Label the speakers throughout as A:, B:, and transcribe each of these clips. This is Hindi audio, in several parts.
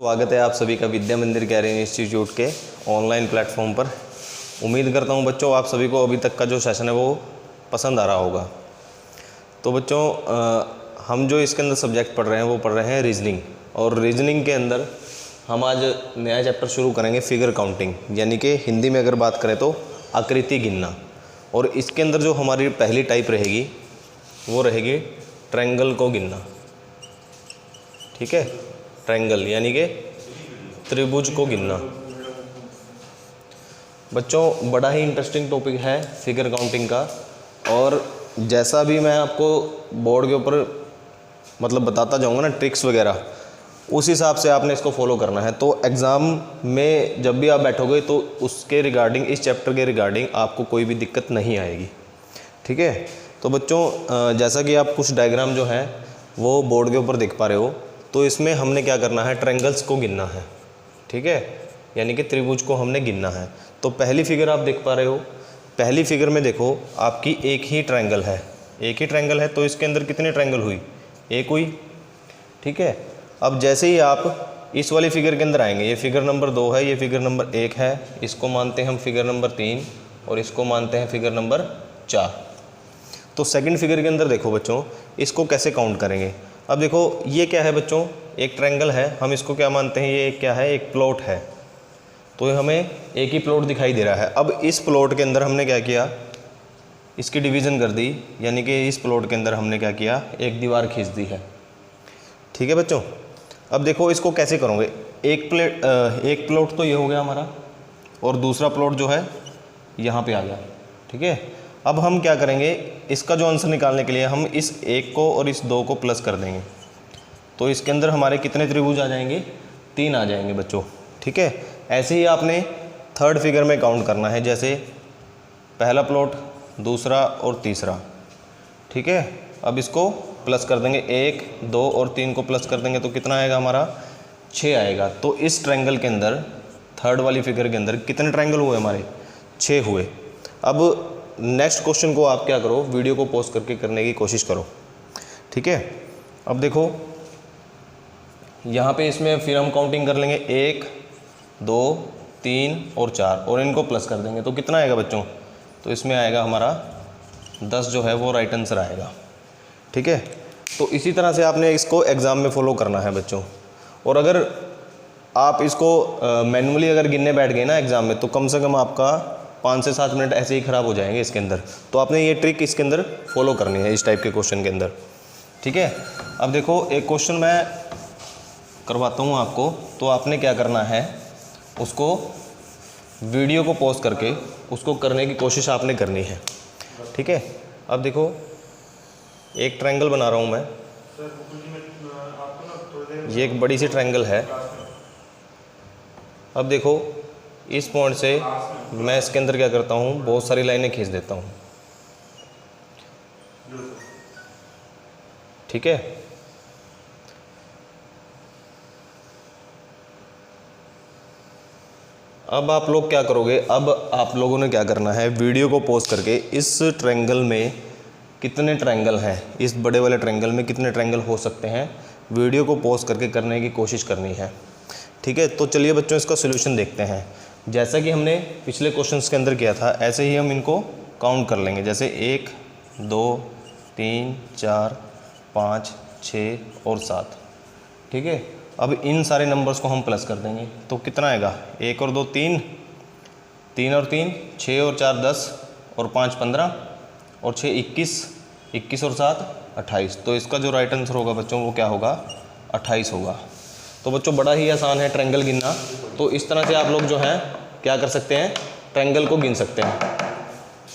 A: स्वागत है आप सभी का विद्या मंदिर कैरियर इंस्टीट्यूट के ऑनलाइन प्लेटफॉर्म पर। उम्मीद करता हूं बच्चों आप सभी को अभी तक का जो सेशन है वो पसंद आ रहा होगा। तो बच्चों हम जो इसके अंदर सब्जेक्ट पढ़ रहे हैं वो पढ़ रहे हैं रीजनिंग, और रीजनिंग के अंदर हम आज नया चैप्टर शुरू करेंगे फिगर काउंटिंग, यानी कि हिंदी में अगर बात करें तो आकृति गिनना। और इसके अंदर जो हमारी पहली टाइप रहेगी वो रहेगी ट्रायंगल को गिनना। ठीक है, ट्रायंगल यानी कि त्रिभुज को गिनना। बच्चों बड़ा ही इंटरेस्टिंग टॉपिक है फिगर काउंटिंग का, और जैसा भी मैं आपको बोर्ड के ऊपर मतलब बताता जाऊंगा ना ट्रिक्स वगैरह, उस हिसाब से आपने इसको फॉलो करना है। तो एग्ज़ाम में जब भी आप बैठोगे तो उसके रिगार्डिंग, इस चैप्टर के रिगार्डिंग आपको कोई भी दिक्कत नहीं आएगी। ठीक है, तो बच्चों जैसा कि आप कुछ डायग्राम जो है वो बोर्ड के ऊपर देख पा रहे हो, तो इसमें हमने क्या करना है, ट्रायंगल्स को गिनना है। ठीक है, यानी कि त्रिभुज को हमने गिनना है। तो पहली फिगर आप देख पा रहे हो, पहली फिगर में देखो आपकी एक ही ट्रायंगल है, एक ही ट्रायंगल है। तो इसके अंदर कितने ट्रायंगल हुई, एक हुई। ठीक है, अब जैसे ही आप इस वाली फिगर के अंदर आएंगे, ये फिगर नंबर 2 है, ये फिगर नंबर 1 है, इसको मानते हैं हम फिगर नंबर 3 और इसको मानते हैं फिगर नंबर 4। तो सेकंड फिगर के अंदर देखो बच्चों, इसको कैसे काउंट करेंगे। अब देखो ये क्या है बच्चों, एक ट्रायंगल है, हम इसको क्या मानते हैं, ये क्या है, एक प्लॉट है। तो हमें एक ही प्लॉट दिखाई दे रहा है। अब इस प्लॉट के अंदर हमने क्या किया, इसकी डिवीज़न कर दी, यानी कि इस प्लॉट के अंदर हमने क्या किया, एक दीवार खींच दी है। ठीक है बच्चों, अब देखो इसको कैसे करोगे। एक प्लॉट तो ये हो गया हमारा, और दूसरा प्लॉट जो है यहाँ पे आ गया। ठीक है, अब हम क्या करेंगे, इसका जो आंसर निकालने के लिए हम इस 1 को और इस 2 को प्लस कर देंगे। तो इसके अंदर हमारे कितने त्रिभुज आ जाएंगे, 3 आ जाएंगे बच्चों। ठीक है, ऐसे ही आपने थर्ड फिगर में काउंट करना है, जैसे पहला प्लॉट, दूसरा और तीसरा। ठीक है, अब इसको प्लस कर देंगे, 1, 2 और 3 को प्लस कर देंगे तो कितना आएगा हमारा, 6 आएगा। तो इस ट्रायंगल के अंदर, थर्ड वाली फिगर के अंदर कितने ट्रायंगल हुए हमारे, 6 हुए। अब नेक्स्ट क्वेश्चन को आप क्या करो, वीडियो को पॉज करके करने की कोशिश करो। ठीक है, अब देखो यहाँ पे इसमें फिर हम काउंटिंग कर लेंगे, 1, 2, 3 और 4, और इनको प्लस कर देंगे तो कितना आएगा बच्चों, तो इसमें आएगा हमारा 10 जो है वो राइट आंसर आएगा। ठीक है, तो इसी तरह से आपने इसको एग्ज़ाम में फॉलो करना है बच्चों। और अगर आप इसको मैनुअली अगर गिनने बैठ गए ना एग्ज़ाम में, तो कम से कम आपका 5 से 7 मिनट ऐसे ही ख़राब हो जाएंगे इसके अंदर। तो आपने ये ट्रिक इसके अंदर फॉलो करनी है, इस टाइप के क्वेश्चन के अंदर। ठीक है, अब देखो एक क्वेश्चन मैं करवाता हूँ आपको, तो आपने क्या करना है, उसको वीडियो को पॉज करके उसको करने की कोशिश आपने करनी है। ठीक है, अब देखो एक ट्रायंगल बना रहा हूँ मैं, ये एक बड़ी सी ट्रायंगल है। अब देखो इस पॉइंट से मैं इसके अंदर क्या करता हूँ, बहुत सारी लाइनें खींच देता हूँ। ठीक है, अब आप लोग क्या करोगे, अब आप लोगों ने क्या करना है, वीडियो को पॉज करके इस ट्रायंगल में कितने ट्रायंगल हैं, इस बड़े वाले ट्रायंगल में कितने ट्रायंगल हो सकते हैं, वीडियो को पॉज करके करने की कोशिश करनी है। ठीक है, तो चलिए बच्चों इसका सोल्यूशन देखते हैं। जैसा कि हमने पिछले क्वेश्चंस के अंदर किया था, ऐसे ही हम इनको काउंट कर लेंगे, जैसे 1, 2, 3, 4, 5, 6 और 7। ठीक है, अब इन सारे नंबर्स को हम प्लस कर देंगे तो कितना आएगा, 1 और 2 3, 3 और 3 6 और 4 10 और 5 15 और 6 21, 21 और 7 28। तो इसका जो राइट आंसर होगा बच्चों वो क्या होगा, 28 होगा। तो बच्चों बड़ा ही आसान है ट्रायंगल गिनना। तो इस तरह से आप लोग जो हैं क्या कर सकते हैं, ट्रायंगल को गिन सकते हैं।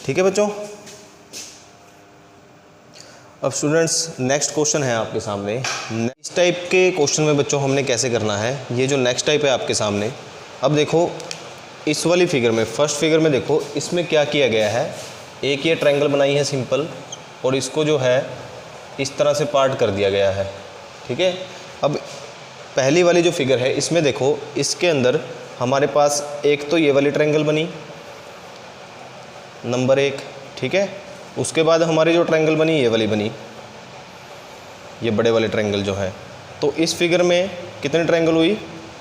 A: ठीक है बच्चों, अब स्टूडेंट्स नेक्स्ट क्वेश्चन है आपके सामने। इस टाइप के क्वेश्चन में बच्चों हमने कैसे करना है, ये जो नेक्स्ट टाइप है आपके सामने। अब देखो इस वाली फिगर में, फर्स्ट फिगर में देखो इसमें क्या किया गया है, एक ये ट्रायंगल बनाई है सिंपल, और इसको जो है इस तरह से पार्ट कर दिया गया है। ठीक है, अब पहली वाली जो फिगर है इसमें देखो, इसके अंदर हमारे पास एक तो ये वाली ट्रायंगल बनी, नंबर 1। ठीक है, उसके बाद हमारी जो ट्रायंगल बनी ये वाली बनी, ये बड़े वाले ट्रायंगल जो है। तो इस फिगर में कितने ट्रायंगल हुई,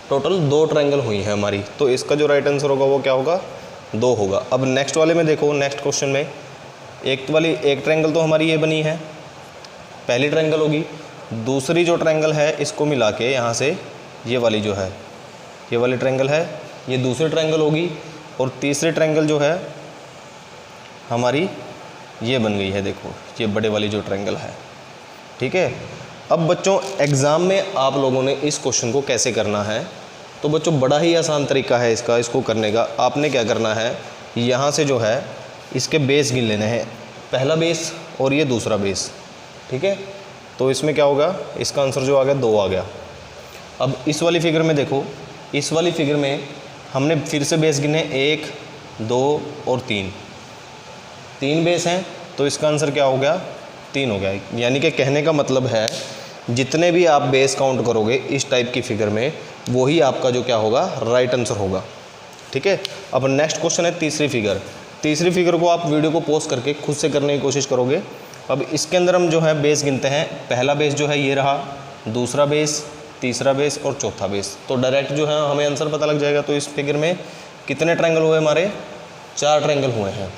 A: टोटल 2 ट्रायंगल हुई हैं हमारी, तो इसका जो राइट आंसर होगा वो क्या होगा, 2 होगा। अब नेक्स्ट वाले में देखो, नेक्स्ट क्वेश्चन में एक ट्रायंगल तो हमारी ये बनी है, पहली ट्रायंगल होगी। दूसरी जो ट्रायंगल है इसको मिला के यहाँ से ये वाली जो है, ये वाली ट्रायंगल है, ये दूसरी ट्रायंगल होगी। और तीसरी ट्रायंगल जो है हमारी ये बन गई है, देखो ये बड़े वाली जो ट्रायंगल है, ठीक है। अब बच्चों एग्ज़ाम में आप लोगों ने इस क्वेश्चन को कैसे करना है, तो बच्चों बड़ा ही आसान तरीका है इसको करने का। आपने क्या करना है, यहाँ से जो है इसके बेस गिन लेने हैं, पहला बेस और ये दूसरा बेस, ठीक है। तो इसमें क्या होगा, इसका आंसर जो आ गया 2 आ गया। अब इस वाली फिगर में देखो, इस वाली फिगर में हमने फिर से बेस गिने 1, 2 और 3 बेस हैं, तो इसका आंसर क्या हो गया, 3 हो गया। यानी कि कहने का मतलब है जितने भी आप बेस काउंट करोगे इस टाइप की फिगर में, वही आपका जो क्या होगा, राइट आंसर होगा, ठीक है। अब नेक्स्ट क्वेश्चन है तीसरी फिगर को आप वीडियो को पॉज करके खुद से करने की कोशिश करोगे। अब इसके अंदर हम जो है बेस गिनते हैं, पहला बेस जो है ये रहा, दूसरा बेस, तीसरा बेस और चौथा बेस, तो डायरेक्ट जो है हमें आंसर पता लग जाएगा। तो इस फिगर में कितने ट्रायंगल हुए हमारे, 4 ट्रायंगल हुए हैं।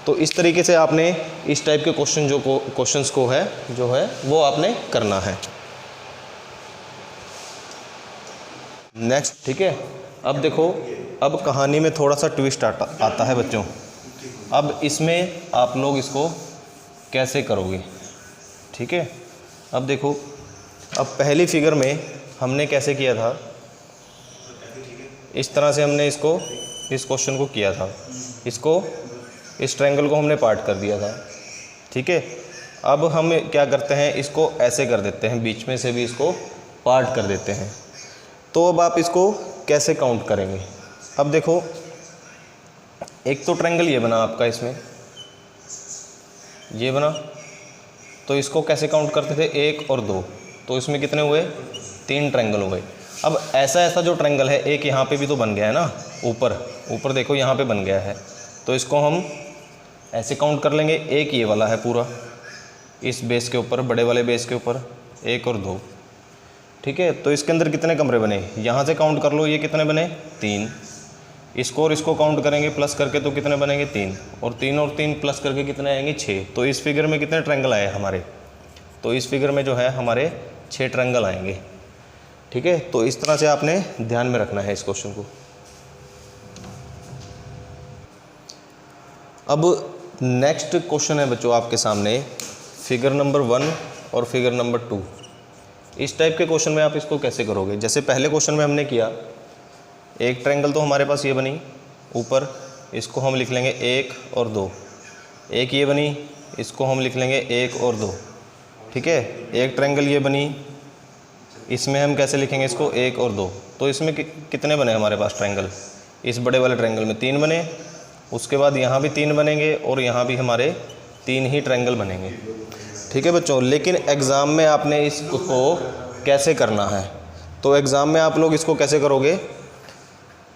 A: तो इस तरीके से आपने इस टाइप के क्वेश्चंस को है जो है वो आपने करना है। नेक्स्ट, ठीक है। अब देखो, अब कहानी में थोड़ा सा ट्विस्ट आता है बच्चों। अब इसमें आप लोग इसको कैसे करोगे, ठीक है। अब देखो, अब पहली फिगर में हमने कैसे किया था, इस तरह से हमने इस क्वेश्चन को किया था, इस ट्रायंगल को हमने पार्ट कर दिया था, ठीक है। अब हम क्या करते हैं, इसको ऐसे कर देते हैं, बीच में से भी इसको पार्ट कर देते हैं। तो अब आप इसको कैसे काउंट करेंगे। अब देखो, एक तो ट्रायंगल ये बना आपका, इसमें ये बना, तो इसको कैसे काउंट करते थे, 1 और 2, तो इसमें कितने हुए, 3 ट्रायंगल हो गए। अब ऐसा जो ट्रायंगल है, एक यहाँ पे भी तो बन गया है ना, ऊपर देखो यहाँ पे बन गया है, तो इसको हम ऐसे काउंट कर लेंगे। एक ये वाला है पूरा, इस बेस के ऊपर, बड़े वाले बेस के ऊपर 1 और 2, ठीक है। तो इसके अंदर कितने कमरे बने, यहाँ से काउंट कर लो, ये कितने बने, 3। इसको और इसको काउंट करेंगे प्लस करके, तो कितने बनेंगे, 3 और 3 प्लस करके कितने आएंगे, 6। तो इस फिगर में कितने ट्रायंगल आए हमारे, तो इस फिगर में जो है हमारे 6 ट्रायंगल आएंगे, ठीक है। तो इस तरह से आपने ध्यान में रखना है इस क्वेश्चन को। अब नेक्स्ट क्वेश्चन है बच्चों आपके सामने, फिगर नंबर 1 और फिगर नंबर 2। इस टाइप के क्वेश्चन में आप इसको कैसे करोगे। जैसे पहले क्वेश्चन में हमने किया, एक ट्रायंगल तो हमारे पास ये बनी ऊपर, इसको हम लिख लेंगे 1 और 2। एक ये बनी, इसको हम लिख लेंगे 1 और 2, ठीक है। एक ट्रायंगल ये बनी, इसमें हम कैसे लिखेंगे इसको, 1 और 2। तो इसमें कितने बने हमारे पास ट्रायंगल, इस बड़े वाले ट्रायंगल में 3 बने, उसके बाद यहाँ भी 3 बनेंगे और यहाँ भी हमारे 3 ही ट्रायंगल बनेंगे, ठीक है बच्चों। लेकिन एग्ज़ाम में आपने इसको कैसे करना है, तो एग्ज़ाम में आप लोग इसको कैसे करोगे,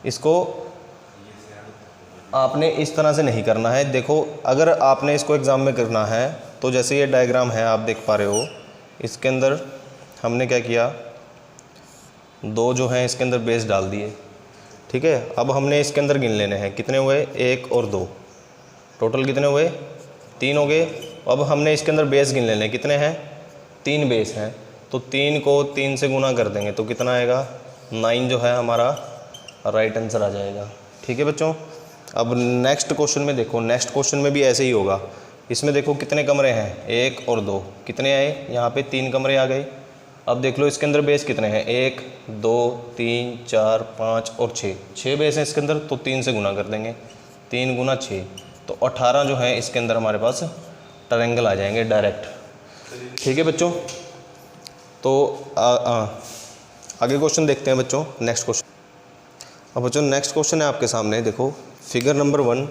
A: इसको आपने इस तरह से नहीं करना है। देखो, अगर आपने इसको एग्ज़ाम में करना है, तो जैसे ये डायग्राम है आप देख पा रहे हो, इसके अंदर हमने क्या किया, 2 जो हैं इसके अंदर बेस डाल दिए, ठीक है। अब हमने इसके अंदर गिन लेने हैं, कितने हुए, 1 और 2, टोटल कितने हुए, 3 हो गए। अब हमने इसके अंदर बेस गिन लेने हैं, कितने हैं, 3 बेस हैं, तो 3 को 3 से गुना कर देंगे, तो कितना आएगा, 9 जो है हमारा राइट आंसर आ जाएगा, ठीक है बच्चों। अब नेक्स्ट क्वेश्चन में देखो, नेक्स्ट क्वेश्चन में भी ऐसे ही होगा। इसमें देखो कितने कमरे हैं, 1 और 2, कितने आए, यहाँ पे 3 कमरे आ गए। अब देख लो इसके अंदर बेस कितने हैं, 1, 2, 3, 4, 5 और 6 बेस हैं इसके अंदर, तो 3 से गुना कर देंगे, 3 गुना 6, तो 18 जो है इसके अंदर हमारे पास ट्रायंगल आ जाएंगे डायरेक्ट, ठीक है बच्चों। तो आगे क्वेश्चन देखते हैं बच्चों, नेक्स्ट क्वेश्चन। अब बच्चों नेक्स्ट क्वेश्चन है आपके सामने, देखो फिगर नंबर 1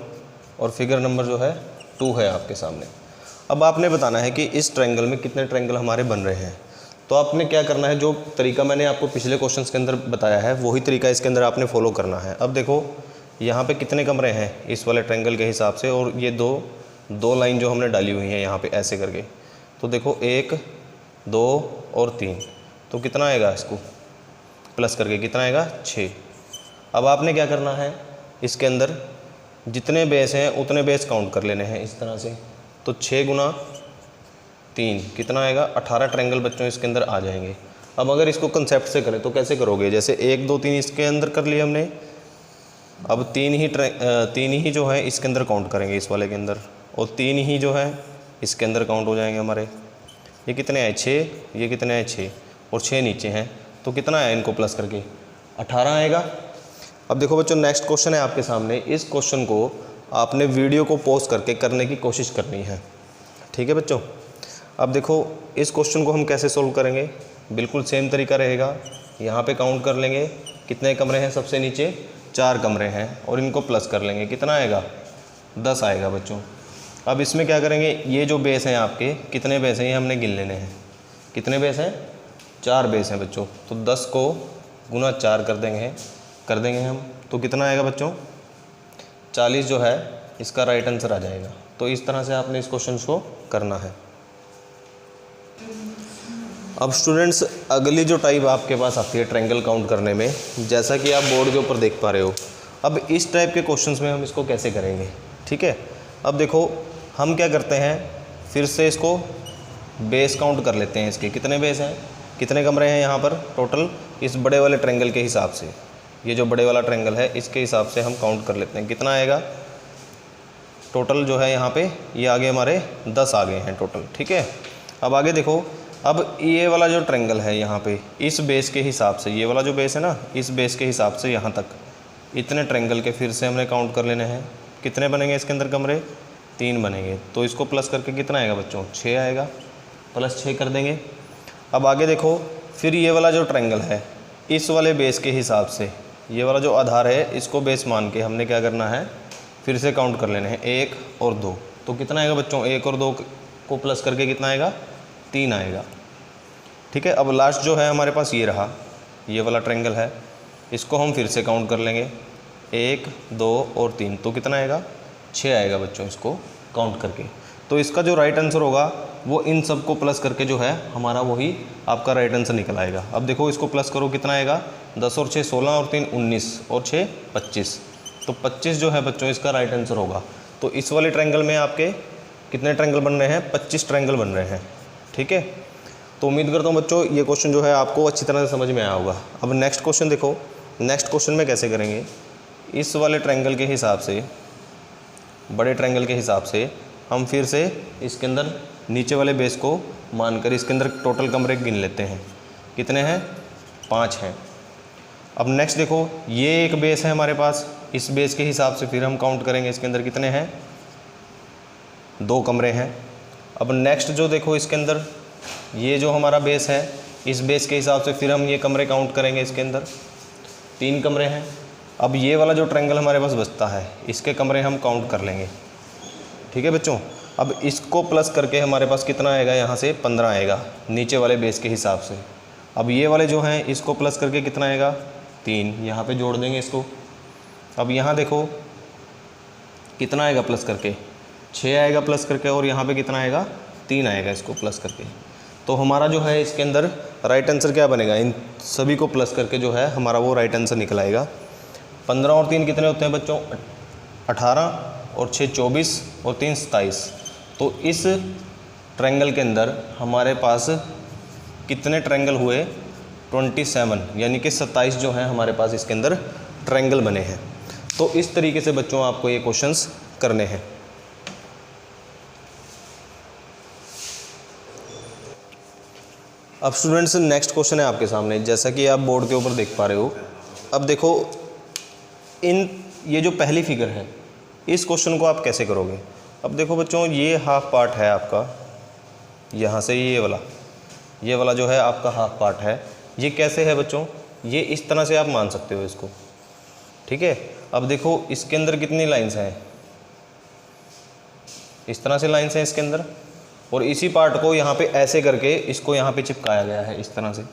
A: और फिगर नंबर जो है 2 है आपके सामने। अब आपने बताना है कि इस ट्रायंगल में कितने ट्रायंगल हमारे बन रहे हैं। तो आपने क्या करना है, जो तरीका मैंने आपको पिछले क्वेश्चंस के अंदर बताया है वही तरीका इसके अंदर आपने फॉलो करना है। अब देखो यहाँ पे कितने कमरे हैं इस वाले ट्रायंगल के हिसाब से, और ये दो लाइन जो हमने डाली हुई हैं यहाँ पे ऐसे करके, तो देखो 1, 2 और 3, तो कितना आएगा इसको, प्लस करके कितना आएगा 6। अब आपने क्या करना है, इसके अंदर जितने बेस हैं उतने बेस काउंट कर लेने हैं इस तरह से। तो 6 गुना 3 कितना आएगा 18 ट्रायंगल बच्चों इसके अंदर आ जाएंगे। अब अगर इसको कंसेप्ट से करें तो कैसे करोगे, जैसे 1 2 3 इसके अंदर कर लिए हमने, अब 3 ही जो है इसके अंदर काउंट करेंगे इस वाले के अंदर, और 3 ही जो है इसके अंदर काउंट हो जाएंगे हमारे। ये कितने आए 6, ये कितने आए 6, और 6 नीचे हैं, तो कितना आया इनको प्लस करके 18 आएगा। अब देखो बच्चों नेक्स्ट क्वेश्चन है आपके सामने। इस क्वेश्चन को आपने वीडियो को पॉज करके करने की कोशिश करनी है, ठीक है बच्चों। अब देखो इस क्वेश्चन को हम कैसे सोल्व करेंगे, बिल्कुल सेम तरीका रहेगा। यहाँ पे काउंट कर लेंगे कितने कमरे हैं, सबसे नीचे 4 कमरे हैं, और इनको प्लस कर लेंगे, कितना आएगा 10 आएगा बच्चों। अब इसमें क्या करेंगे, ये जो बेस हैं आपके कितने बेस हैं ये हमने गिन लेने हैं। कितने बेस हैं 4 बेस हैं बच्चों, तो 10 को गुना 4 कर देंगे हम, तो कितना आएगा बच्चों 40 जो है इसका राइट आंसर आ जाएगा। तो इस तरह से आपने इस क्वेश्चन को करना है। अब स्टूडेंट्स अगली जो टाइप आपके पास आती है ट्रायंगल काउंट करने में, जैसा कि आप बोर्ड के ऊपर देख पा रहे हो। अब इस टाइप के क्वेश्चंस में हम इसको कैसे करेंगे, ठीक है। अब देखो हम क्या करते हैं, फिर से इसको बेस काउंट कर लेते हैं। इसके कितने बेस हैं, कितने कमरे हैं यहाँ पर टोटल, इस बड़े वाले ट्रायंगल के हिसाब से, ये जो बड़े वाला ट्रायंगल है इसके हिसाब से हम काउंट कर लेते हैं। कितना आएगा टोटल जो है यहाँ पे, ये आगे हमारे 10 आ गए हैं टोटल, ठीक है। अब आगे देखो, अब ये वाला जो ट्रायंगल है यहाँ पे, इस बेस के हिसाब से, ये वाला जो बेस है ना, इस बेस के हिसाब से यहाँ तक इतने ट्रायंगल के फिर से हमने काउंट कर लेने हैं। कितने बनेंगे इसके अंदर कमरे, 3 बनेंगे। तो इसको प्लस करके कितना आएगा बच्चों 6 आएगा, प्लस 6 कर देंगे। अब आगे देखो, फिर ये वाला जो ट्रायंगल है इस वाले बेस के हिसाब से, ये वाला जो आधार है इसको बेस मान के हमने क्या करना है, फिर से काउंट कर लेने हैं 1 और 2। तो कितना आएगा बच्चों 1 और 2 को प्लस करके कितना आएगा 3 आएगा, ठीक है। अब लास्ट जो है हमारे पास ये रहा, ये वाला ट्रायंगल है, इसको हम फिर से काउंट कर लेंगे 1 2 और 3, तो कितना आएगा 6 आएगा बच्चों इसको काउंट करके। तो इसका जो राइट आंसर होगा वो इन सब को प्लस करके जो है हमारा वही आपका राइट आंसर निकल आएगा। अब देखो इसको प्लस करो, कितना आएगा 10 और 6 16 और 3 19 और 6 25, तो 25 जो है बच्चों इसका राइट आंसर होगा। तो इस वाले ट्रायंगल में आपके कितने ट्रायंगल बन रहे हैं, 25 ट्रायंगल बन रहे हैं, ठीक है। तो उम्मीद करता हूँ बच्चों ये क्वेश्चन जो है आपको अच्छी तरह से समझ में आया होगा। अब नेक्स्ट क्वेश्चन देखो, नेक्स्ट क्वेश्चन में कैसे करेंगे, इस वाले ट्रायंगल के हिसाब से, बड़े ट्रायंगल के हिसाब से हम फिर से इसके अंदर नीचे वाले बेस को मानकर इसके अंदर टोटल कमरे गिन लेते हैं। कितने हैं 5 हैं। अब नेक्स्ट देखो, ये एक बेस है हमारे पास, इस बेस के हिसाब से फिर हम काउंट करेंगे इसके अंदर कितने हैं 2 कमरे हैं। अब नेक्स्ट जो देखो इसके अंदर ये जो हमारा बेस है, इस बेस के हिसाब से फिर हम ये कमरे काउंट करेंगे, इसके अंदर 3 कमरे हैं। अब ये वाला जो ट्रायंगल हमारे पास बचता है इसके कमरे हम काउंट कर लेंगे, ठीक है बच्चों। अब इसको प्लस करके हमारे पास कितना आएगा, यहाँ से 15 आएगा नीचे वाले बेस के हिसाब से। अब ये वाले जो हैं इसको प्लस करके कितना आएगा 3, यहाँ पे जोड़ देंगे इसको। अब यहाँ देखो कितना आएगा प्लस करके 6 आएगा प्लस करके, और यहाँ पे कितना आएगा 3 आएगा इसको प्लस करके। तो हमारा जो है इसके अंदर राइट आंसर क्या बनेगा, इन सभी को प्लस करके जो है हमारा वो राइट आंसर निकल आएगा। 15 और 3 कितने होते हैं बच्चों 18, और 6 24 और 3 27। तो इस ट्रायंगल के अंदर हमारे पास कितने ट्रायंगल हुए 27, यानी कि 27 जो हैं हमारे पास इसके अंदर ट्रायंगल बने हैं। तो इस तरीके से बच्चों आपको ये क्वेश्चंस करने हैं। अब स्टूडेंट्स नेक्स्ट क्वेश्चन है आपके सामने, जैसा कि आप बोर्ड के ऊपर देख पा रहे हो। अब देखो ये जो पहली फिगर है इस क्वेश्चन को आप कैसे करोगे। अब देखो बच्चों ये हाफ पार्ट है आपका, यहाँ से ये वाला जो है आपका हाफ पार्ट है। ये कैसे है बच्चों, ये इस तरह से आप मान सकते हो इसको, ठीक है। अब देखो इसके अंदर कितनी लाइंस हैं, इस तरह से लाइंस हैं इसके अंदर, और इसी पार्ट को यहाँ पे ऐसे करके इसको यहाँ पे चिपकाया गया है इस तरह से।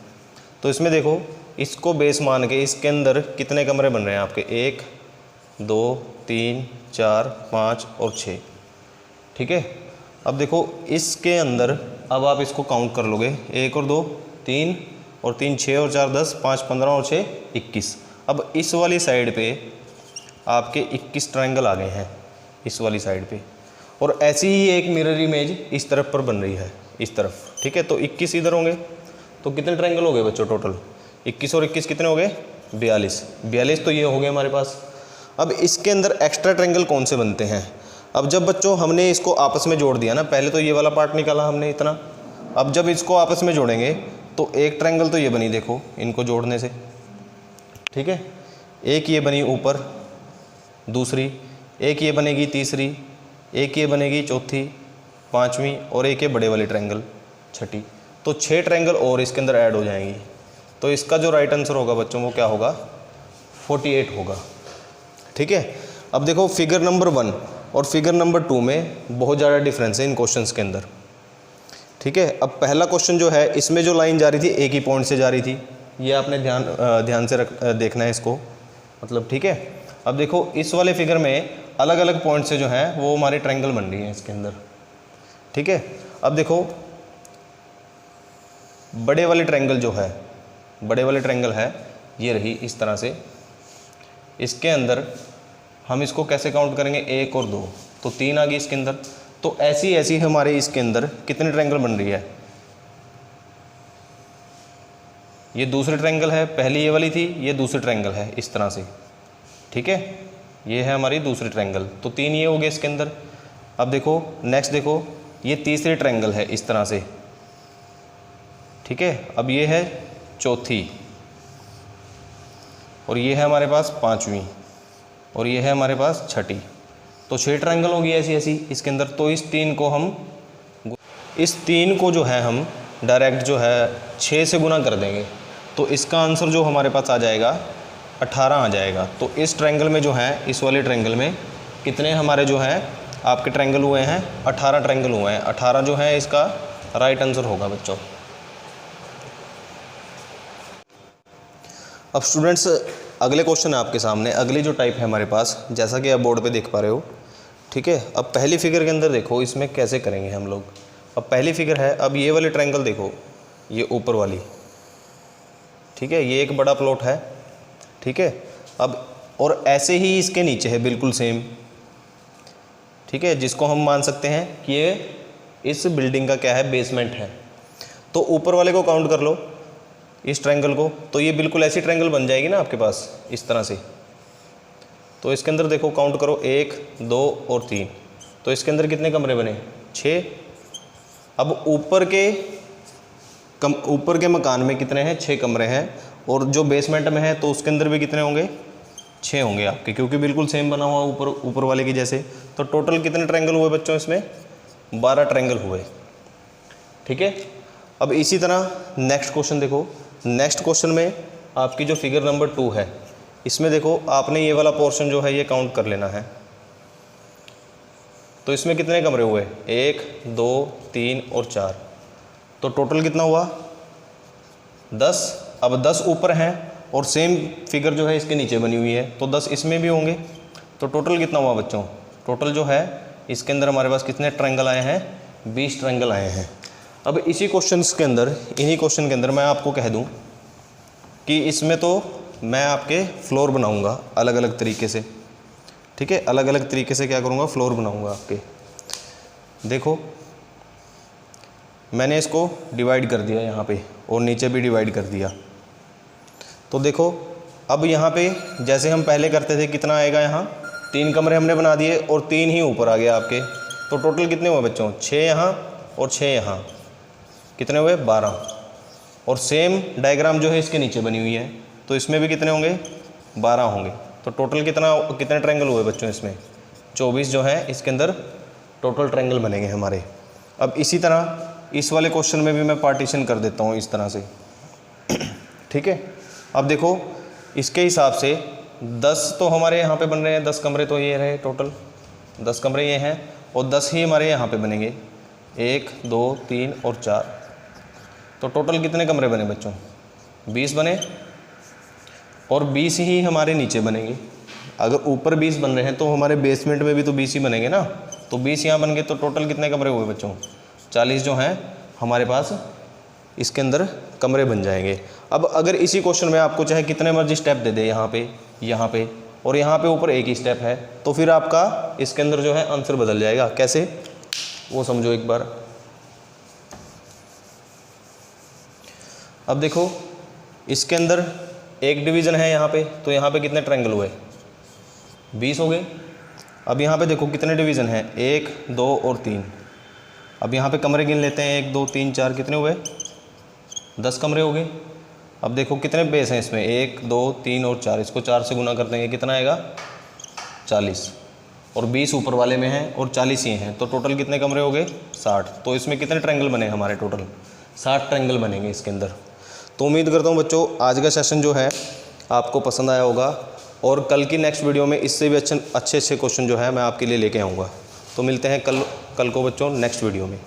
A: तो इसमें देखो इसको बेस मान के इसके अंदर कितने कमरे बन रहे हैं आपके 1 2 3 4 5 और 6, ठीक है। अब देखो इसके अंदर अब आप इसको काउंट कर लोगे 1 और 2 3 और 3 6 और 4 10, 5 15 और 6 21। अब इस वाली साइड पे आपके 21 ट्रायंगल आ गए हैं इस वाली साइड पे, और ऐसी ही एक मिरर इमेज इस तरफ पर बन रही है इस तरफ, ठीक है। तो 21 इधर होंगे, तो कितने ट्रायंगल हो गए बच्चों टोटल? 21 और 21 कितने हो गए? 42। 42 तो ये हो गए हमारे पास। अब इसके अंदर एक्स्ट्रा ट्रायंगल कौन से बनते हैं? अब जब बच्चों हमने इसको आपस में जोड़ दिया ना, पहले तो ये वाला पार्ट निकाला हमने इतना, अब जब इसको आपस में जोड़ेंगे तो एक ट्रायंगल तो ये बनी, देखो इनको जोड़ने से, ठीक है। एक ये बनी ऊपर, दूसरी, एक ये बनेगी तीसरी, एक ये बनेगी चौथी, पांचवी, और एक ये बड़े वाली ट्रायंगल छठी। तो 6 ट्रायंगल और इसके अंदर ऐड हो जाएंगी। तो इसका जो राइट आंसर होगा बच्चों वो क्या होगा? 48 होगा, ठीक है। अब देखो फिगर नंबर 1 और फिगर नंबर 2 में बहुत ज़्यादा डिफरेंस है इन क्वेश्चंस के अंदर, ठीक है। अब पहला क्वेश्चन जो है, इसमें जो लाइन जा रही थी एक ही पॉइंट से जा रही थी, ये आपने ध्यान से देखना है इसको, मतलब, ठीक है। अब देखो इस वाले फिगर में अलग अलग पॉइंट से जो है वो हमारे ट्रायंगल बन रही है इसके अंदर, ठीक है। अब देखो बड़े वाले ट्रायंगल जो है, बड़े वाले ट्रायंगल है ये रही इस तरह से, इसके अंदर हम इसको कैसे काउंट करेंगे? 1 और 2, तो 3 आ गई इसके अंदर। तो ऐसी ऐसी हमारे इसके अंदर कितने ट्रायंगल बन रही है? ये दूसरी ट्रायंगल है, पहली ये वाली थी, ये दूसरी ट्रायंगल है इस तरह से, ठीक है। ये है हमारी दूसरी ट्रायंगल, तो 3 ये हो गए इसके अंदर। अब देखो नेक्स्ट, देखो ये तीसरी ट्रायंगल है इस तरह से, ठीक है। अब ये है चौथी, और ये है हमारे पास पांचवी, और ये है हमारे पास छठी। तो 6 ट्रायंगल होगी ऐसी ऐसी इसके अंदर। तो इस 3 को जो है हम डायरेक्ट जो है 6 से गुना कर देंगे, तो इसका आंसर जो हमारे पास आ जाएगा 18 आ जाएगा। तो इस ट्रायंगल में जो है, इस वाले ट्रायंगल में कितने हमारे जो हैं आपके ट्रायंगल हुए हैं? 18 ट्रायंगल हुए हैं। 18 जो है इसका राइट आंसर होगा बच्चों। अब स्टूडेंट्स अगले क्वेश्चन है आपके सामने, अगली जो टाइप है हमारे पास, जैसा कि आप बोर्ड पे देख पा रहे हो, ठीक है। अब पहली फिगर के अंदर देखो इसमें कैसे करेंगे हम लोग। अब पहली फिगर है, अब ये वाली ट्रायंगल देखो, ये ऊपर वाली, ठीक है, ये एक बड़ा प्लॉट है, ठीक है। अब और ऐसे ही इसके नीचे है बिल्कुल सेम, ठीक है, जिसको हम मान सकते हैं कि ये इस बिल्डिंग का क्या है? बेसमेंट है। तो ऊपर वाले को काउंट कर लो, इस ट्रायंगल को, तो ये बिल्कुल ऐसी ट्रायंगल बन जाएगी ना आपके पास इस तरह से। तो इसके अंदर देखो काउंट करो, 1 2 और 3, तो इसके अंदर कितने कमरे बने? 6। अब ऊपर के मकान में कितने हैं? 6 कमरे हैं, और जो बेसमेंट में है तो उसके अंदर भी कितने होंगे? 6 होंगे आपके, क्योंकि बिल्कुल सेम बना हुआ ऊपर वाले की जैसे। तो टोटल कितने ट्रायंगल हुए बच्चों इसमें? 12 ट्रायंगल हुए, ठीक है। अब इसी तरह नेक्स्ट क्वेश्चन देखो, नेक्स्ट क्वेश्चन में आपकी जो फिगर नंबर 2 है, इसमें देखो आपने ये वाला पोर्शन जो है ये काउंट कर लेना है। तो इसमें कितने कमरे हुए? 1 2 3 और 4, तो टोटल कितना हुआ? 10। अब 10 ऊपर हैं और सेम फिगर जो है इसके नीचे बनी हुई है, तो 10 इसमें भी होंगे। तो टोटल कितना हुआ बच्चों? टोटल जो है इसके अंदर हमारे पास कितने ट्रायंगल आए हैं? 20 ट्रायंगल आए हैं। अब इसी क्वेश्चन के अंदर, इन्हीं क्वेश्चन के अंदर मैं आपको कह दूं कि इसमें तो मैं आपके फ्लोर बनाऊंगा अलग अलग तरीके से, ठीक है। अलग अलग तरीके से क्या करूंगा? फ्लोर बनाऊंगा आपके। देखो मैंने इसको डिवाइड कर दिया यहाँ पे, और नीचे भी डिवाइड कर दिया। तो देखो अब यहाँ पे जैसे हम पहले करते थे, कितना आएगा? यहाँ 3 कमरे हमने बना दिए और 3 ही ऊपर आ गया आपके। तो टोटल कितने हुए बच्चों? 6 यहाँ और 6 यहाँ, कितने हुए? 12। और सेम डायग्राम जो है इसके नीचे बनी हुई है, तो इसमें भी कितने होंगे? 12 होंगे। तो टोटल कितने ट्रायंगल हुए बच्चों इसमें? 24 जो है इसके अंदर टोटल ट्रायंगल बनेंगे हमारे। अब इसी तरह इस वाले क्वेश्चन में भी मैं पार्टीशन कर देता हूँ इस तरह से, ठीक है। अब देखो इसके हिसाब से 10 तो हमारे यहाँ पे बन रहे हैं, 10 कमरे तो ये रहे, टोटल 10 कमरे ये हैं, और 10 ही हमारे यहाँ पे बनेंगे, 1 2 3 और 4। तो टोटल कितने कमरे बने बच्चों? 20 बने, और 20 ही हमारे नीचे बनेंगे। अगर ऊपर 20 बन रहे हैं तो हमारे बेसमेंट में भी तो 20 ही बनेंगे ना। तो 20 यहाँ बन गए, तो टोटल कितने कमरे हुए बच्चों? 40 जो हैं हमारे पास इसके अंदर कमरे बन जाएंगे। अब अगर इसी क्वेश्चन में आपको चाहे कितने मर्जी स्टेप दे दे, यहाँ पे और यहाँ पे ऊपर एक ही स्टेप है, तो फिर आपका इसके अंदर जो है आंसर बदल जाएगा। कैसे, वो समझो एक बार। अब देखो इसके अंदर एक डिवीज़न है यहाँ पे, तो यहाँ पे कितने ट्रायंगल हुए, 20 हो गए। अब यहाँ पे देखो कितने डिवीज़न हैं, 1 2 और 3। अब यहाँ पे कमरे गिन लेते हैं, 1 2 3 4, कितने हुए, 10 कमरे हो गए। अब देखो कितने बेस हैं इसमें, 1 2 3 और 4, इसको 4 से गुना कर देंगे, कितना आएगा 40। और 20 ऊपर वाले में हैं और 40 ये हैं, तो टोटल कितने कमरे हो गए, 60। तो इसमें कितने ट्रायंगल बने हमारे, टोटल 60 ट्रायंगल बनेंगे इसके अंदर। तो उम्मीद करता हूँ बच्चों आज का सेशन जो है आपको पसंद आया होगा, और कल की नेक्स्ट वीडियो में इससे भी अच्छे क्वेश्चन जो है मैं आपके लिए लेके आऊँगा। तो मिलते हैं कल को बच्चों नेक्स्ट वीडियो में।